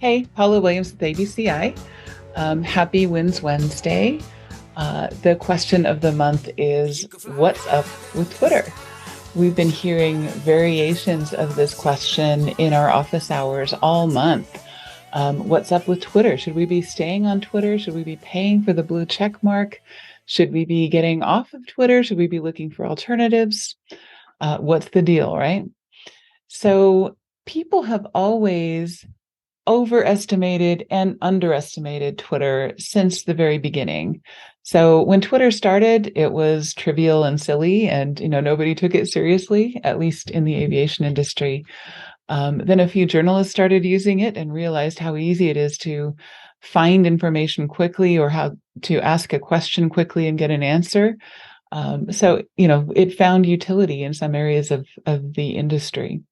Hey, Paula Williams with ABCI. Happy Wins Wednesday. The question of the month is, what's up with Twitter? We've been hearing variations of this question in our office hours all month. What's up with Twitter? Should we be staying on Twitter? Should we be paying for the blue check mark? Should we be getting off of Twitter? Should we be looking for alternatives? What's the deal, right? So people have always overestimated and underestimated Twitter since the very beginning. So when Twitter started, it was trivial and silly, and nobody took it seriously, at least in the aviation industry. Then a few journalists started using it and realized how easy it is to find information quickly or how to ask a question quickly and get an answer. It found utility in some areas of the industry.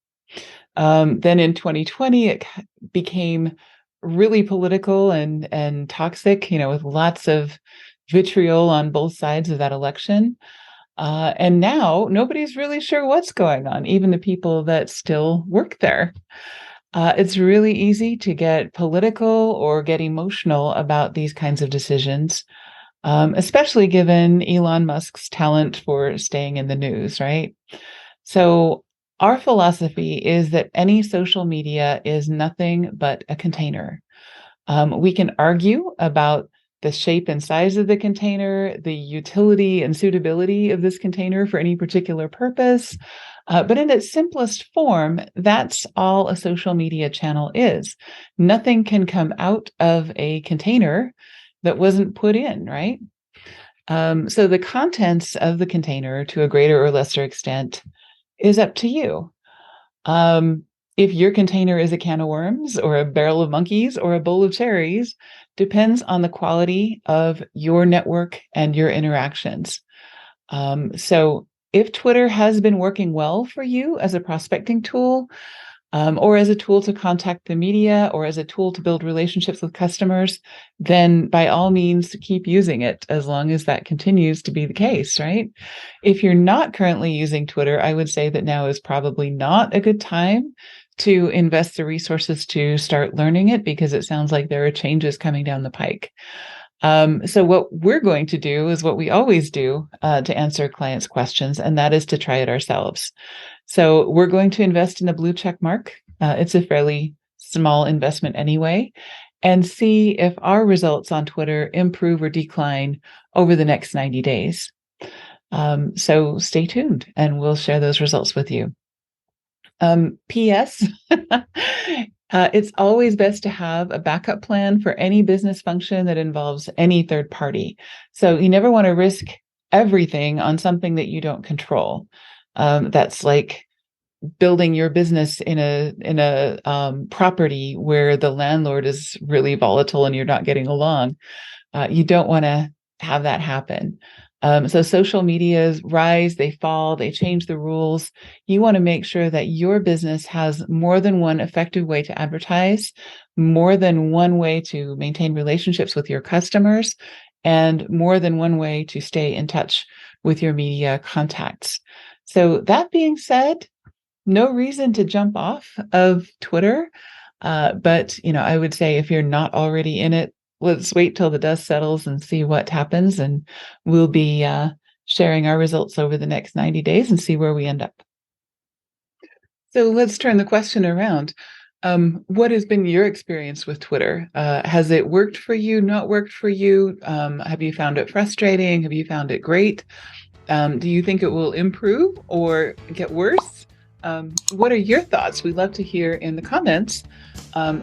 Then in 2020, it became really political and toxic, with lots of vitriol on both sides of that election. And now nobody's really sure what's going on, even the people that still work there. It's really easy to get political or get emotional about these kinds of decisions, especially given Elon Musk's talent for staying in the news, right? So our philosophy is that any social media is nothing but a container. We can argue about the shape and size of the container, the utility and suitability of this container for any particular purpose. But in its simplest form, that's all a social media channel is. Nothing can come out of a container that wasn't put in, right? So the contents of the container, to a greater or lesser extent, is up to you. If your container is a can of worms or a barrel of monkeys or a bowl of cherries, depends on the quality of your network and your interactions. So if Twitter has been working well for you as a prospecting tool, or as a tool to contact the media, or as a tool to build relationships with customers, then by all means keep using it as long as that continues to be the case, right? If you're not currently using Twitter, I would say that now is probably not a good time to invest the resources to start learning it, because it sounds like there are changes coming down the pike. So what we're going to do is what we always do to answer clients' questions, and that is to try it ourselves. So we're going to invest in a blue check mark. It's a fairly small investment anyway, and see if our results on Twitter improve or decline over the next 90 days. So stay tuned and we'll share those results with you. P.S. It's always best to have a backup plan for any business function that involves any third party. So you never want to risk everything on something that you don't control. That's like building your business in a property where the landlord is really volatile and you're not getting along. You don't want to have that happen. So social medias rise, they fall, they change the rules. You want to make sure that your business has more than one effective way to advertise, more than one way to maintain relationships with your customers, and more than one way to stay in touch with your media contacts. So that being said, no reason to jump off of Twitter. But I would say if you're not already in it, let's wait till the dust settles and see what happens. And we'll be sharing our results over the next 90 days and see where we end up. So let's turn the question around. What has been your experience with Twitter? Has it worked for you, not worked for you? Have you found it frustrating? Have you found it great? Do you think it will improve or get worse? What are your thoughts? We'd love to hear in the comments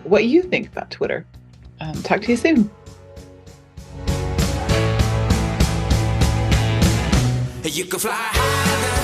what you think about Twitter. Talk to you soon. You can fly high.